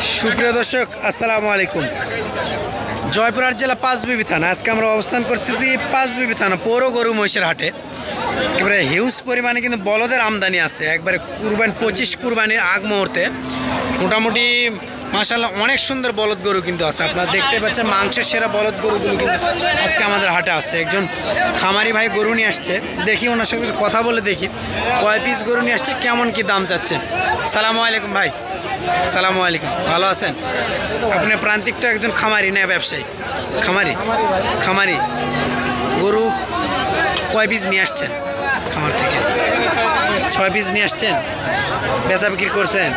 সুপ্রিয় দর্শক আসসালামু আলাইকুম। জয়পুরহাট জেলা পাঁচবিবি থানা। আজকে আমরা অবস্থান করছি পাঁচবিবি থানা পৌর গরু মহিষের হাটে। একেবারে হিউজ পরিমাণে কিন্তু বলদের আমদানি আছে। একবারে কুরবানি 25 কুরবানির আগ মুহূর্তে মোটামুটি মাশাআল্লাহ অনেক সুন্দর বলদ গরু কিন্তু আছে। আপনারা দেখতে পাচ্ছেন মাংসের সেরা বলদ গরুগুলো কিন্তু আজকে আমাদের হাটে আছে। একজন খামারি ভাই গরু নিয়ে আসছে, দেখি ওনার সাথে কথা বলে দেখি কয় পিস গরু নিয়ে আসছে, কেমন কি দাম চাচ্ছেন। সালামু আলাইকুম ভাই। সালামু আলাইকুম, ভালো আছেন? আপনি প্রান্তিকটা একজন খামারি না ব্যবসায়ী? খামারি। খামারি গরু কয় পিস নিয়ে আসছেন খামার থেকে? 6 পিস নিয়ে আসছেন। বেচা বিক্রি করছেন?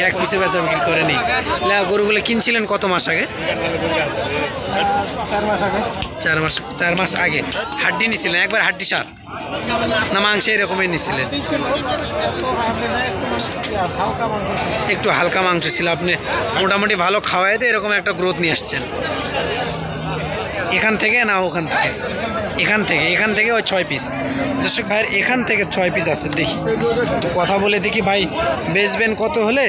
এক পিসে বেচা বিক্রি করেনি। গরুগুলো কিনছিলেন কত মাস আগে? 4 মাস আগে। হাড্ডি নিছিলেন একবার? হাড্ডি সার না মাংস এরকমই নিছিলেন? একটু হালকা মাংস ছিল। আপনি মোটামুটি ভালো খাওয়াই তো এরকম একটা গ্রোথ নিয়ে আসছেন। এখান থেকে না ওখান থেকে? এখান থেকে ওই 6 পিস। দর্শক ভাইয়ের এখান থেকে 6 পিস আছে। দেখি কথা বলে দেখি ভাই বেচবেন কত হলে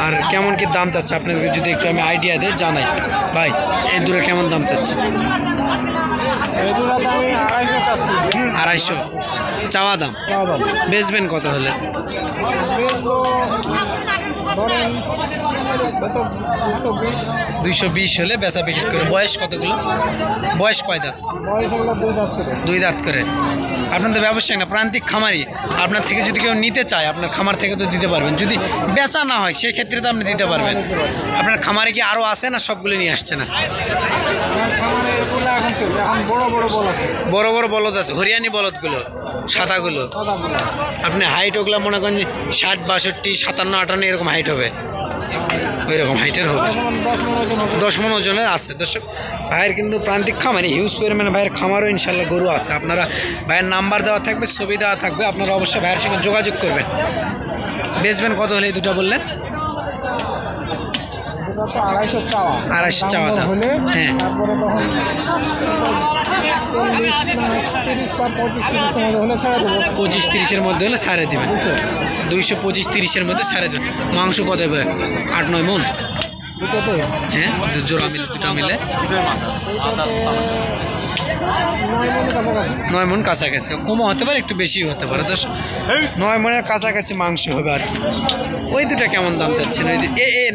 আর কেমন কি দাম চাচ্ছে আপনাদেরকে যদি একটু আমি আইডিয়া দিয়ে জানাই। ভাই এই দূরে কেমন দাম চাচ্ছেন? 250 চাওয়া দাম। বেচবেন কত হলে? 220 হলে বেচা বিক্রি করে। বয়স কতগুলো? বয়স কয় দাঁত? 2 দাঁত করে। আপনার তো ব্যবসায়ী না, প্রান্তিক খামারি। আপনার থেকে যদি কেউ নিতে চায় আপনার খামার থেকে তো দিতে পারবেন। যদি বেচা না হয় সেই ক্ষেত্রে তো আপনি দিতে পারবেন। আপনার খামারে কি আরও আছে না সবগুলো নিয়ে আসছেন আজকে? বড় বড় বলদ আছে, হরিয়ানি বলদগুলো, সাদাগুলো। আপনি হাইট ওগুলো মনে করেন যে 60, 62, 57, 58 এরকম হাইট হবে। ওই রকম হাইটের হবে। 10 মণ ওজনের আছে। দর্শক ভাইয়ের কিন্তু প্রান্তিক খামারি, হিউজ পরিমাণে ভাইয়ের খামারও ইনশাল্লাহ গরু আছে। আপনারা ভাইয়ের নাম্বার দেওয়া থাকবে, ছবি দেওয়া থাকবে, আপনারা অবশ্যই ভাইয়ের সঙ্গে যোগাযোগ করবেন। বেচবেন কত হলে? এই দুটো বললেন 250 চাওয়া দাম। হ্যাঁ 25-30-এর মধ্যে হলে ছাড়ে দেবেন। 225-30-এর মধ্যে ছাড়ে দেবেন। মাংস কত হবে? 8-9 মণ। হ্যাঁ জোড়া মিলে, দুটা মিলে 9 মণ কাছাকাছি। কমও হতে পারে, একটু বেশি হতে পারে। 9 মণের কাছাকাছি মাংস হবে আর কি। ওই দুটা কেমন দাম চাচ্ছেন? ওই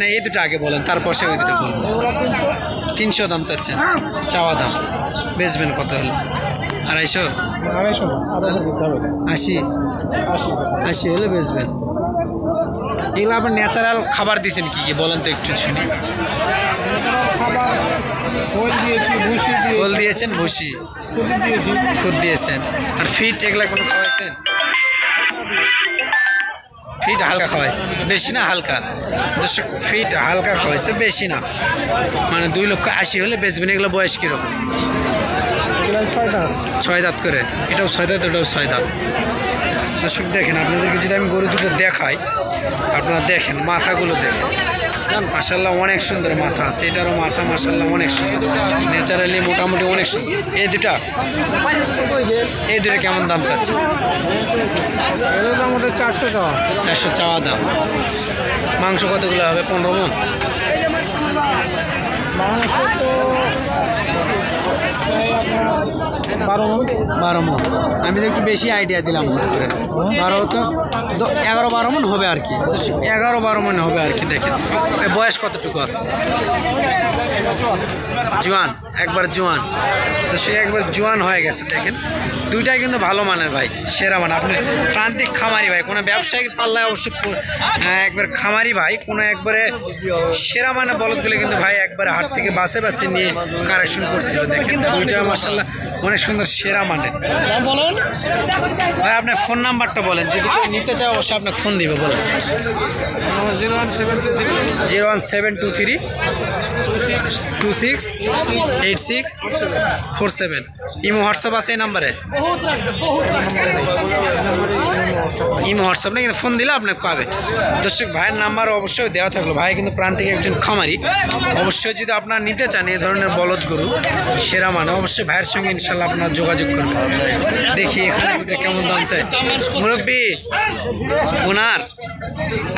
না এই দুটো আগে বলেন, তারপর সে ওই দুটো বলবেন। 300 দাম চাচ্ছেন চাওয়া দাম। বেচবেন কত হলো? 250? 80 হলে বেচবেন। এগুলো আপনার ন্যাচারাল খাবার দিয়েছেন কি কি বলেন তো একটু শুনি। খোল দিয়েছেন, ভুসি, খুদ দিয়েছেন। আর ফিট এগুলা কোনো খাওয়াইছেন? ফিট হালকা খাওয়াইছে, বেশি না হালকা। দর্শক ফিট হালকা খাওয়াইছে, বেশি না। মানে 2,80,000 হলে বেচবেন। এগুলো বয়স কীরকম? 6 দাঁত করে। এটাও 6 দাঁত, ওটাও 6 দাঁত। দর্শক দেখেন, আপনাদেরকে যদি আমি গরু দুটো দেখাই, আপনারা দেখেন মাথাগুলো দেখেন। মাশাআল্লাহ অনেক সুন্দর মাথা আছে। এটারও মাথা মাশাআল্লাহ অনেক সুন্দর, ন্যাচারালি মোটামুটি অনেক সুন্দর। এই দুটা কেমন দাম চাচ্ছে? 400 চাওয়া দাম। মাংস কতগুলো হবে? 15 মণ। 12 মণ। আমি তো একটু বেশি আইডিয়া দিলাম হতে করে। 11-12 মণ হবে আর কি। 11-12 মণ হবে আর কি। দেখেন বয়স কতটুকু আছে? জোয়ান, একবার জোয়ান। তো সে একবার জোয়ান হয়ে গেছে। দেখেন দুইটাই কিন্তু ভালো মানের ভাই, সেরা মান। আপনি প্রান্তিক খামারি ভাই, কোনো ব্যবসায়িক পাল্লায় অবশ্যই একবার খামারি ভাই, কোনো একবারে সেরা মানে বলদগুলো কিন্তু ভাই একবারে হাট থেকে বাসে নিয়ে কারেকশন করছিল। দেখেন দুইটা মাশাআল্লাহ অনেক সুন্দর, সেরা মানের। বলেন ভাই আপনার ফোন নাম্বারটা বলেন, যদি কেউ নিতে চায় অবশ্যই আপনাকে ফোন দিবে। বলেন 01723 26 86 47। ইমো হোয়াটসঅ্যাপ আছে এই নাম্বারে? ইমো হোয়াটসঅ্যাপ না, কিন্তু ফোন দিলে আপনাকে পাবে। দর্শক ভাইয়ের নাম্বার অবশ্যই দেওয়া থাকলো। ভাই কিন্তু প্রান্তিক একজন খামারি। অবশ্যই যদি আপনারা নিতে চান এই ধরনের বলদ গরু সেরা মানে, অবশ্যই ভাইয়ের সঙ্গে ইনশাল্লাহ আপনারা যোগাযোগ করবেন। দেখি এখানে দুটো কেমন দাম চাই মুরব্বী ওনার।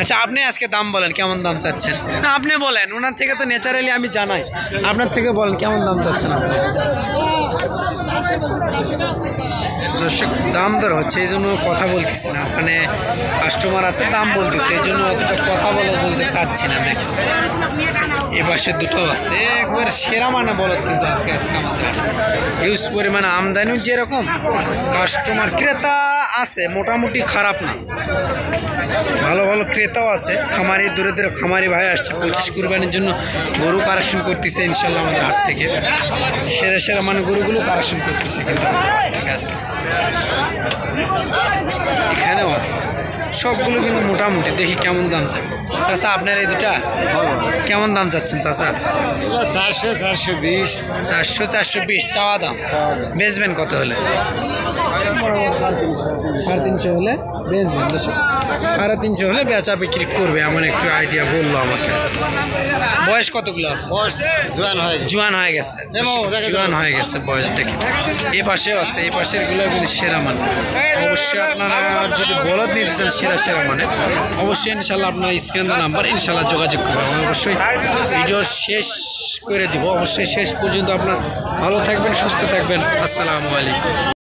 আচ্ছা আপনি আজকে দাম বলেন, কেমন দাম চাচ্ছেন? না আপনি বলেন, ওনার থেকে তো ন্যাচারালি আমি জানাই, আপনার থেকে বলেন কেমন দাম চাচ্ছেন আপনি। দর্শক দাম দর হচ্ছে এই জন্য কথা বলতেছি না, ওখানে কাস্টমার আছে দাম বলতেছে এই জন্য অতটা কথা বলতে চাচ্ছি না। দেখেন এ পাশে দুটো আছে একবার সেরা মানে বলদ কিন্তু আজকে আমাদের হিউজ পরিমাণে আমদানিও যেরকম, কাস্টমার ক্রেতা আছে মোটামুটি খারাপ না, ভালো ভালো ক্রেতাও আছে। খামারি দূরে দূরে খামারি ভাই আসছে 25 কুরবানির জন্য গরু কালেকশন করতেছে ইনশাল্লাহ আমাদের হাট থেকে। সেরা সেরা মানে গরুগুলো কালেকশন করতেছে কিন্তু আমাদের হাট থেকে আছে, এখানেও আছে সবগুলো কিন্তু মোটামুটি। দেখি কেমন দাম চাই চাচা আপনার এই দুটা কেমন দাম চাচ্ছেন চাচা? 400-420। 400-420 চাওয়া দাম, বেচবেন কত হলে? 350 হলে বেচবেন। 350 হলে বেচা বিক্রি করবে এমন একটু আইডিয়া বললো আমাকে। বয়স কতগুলো আছে? জোয়ান হয়ে গেছে, জোয়ান হয়ে গেছে বয়স। দেখে এই পাশেও আছে, এই পাশের গুলো কিন্তু সেরা মানে। অবশ্যই আপনারা যদি বলদ নিতে চান সেরা সেরা মানে অবশ্যই ইনশাল্লাহ আপনার স্ক্রিনের নাম্বার ইনশাল্লাহ যোগাযোগ করবেন। আমি অবশ্যই ভিডিও শেষ করে দিব, অবশ্যই শেষ পর্যন্ত আপনার ভালো থাকবেন, সুস্থ থাকবেন। আসসালামু আলাইকুম।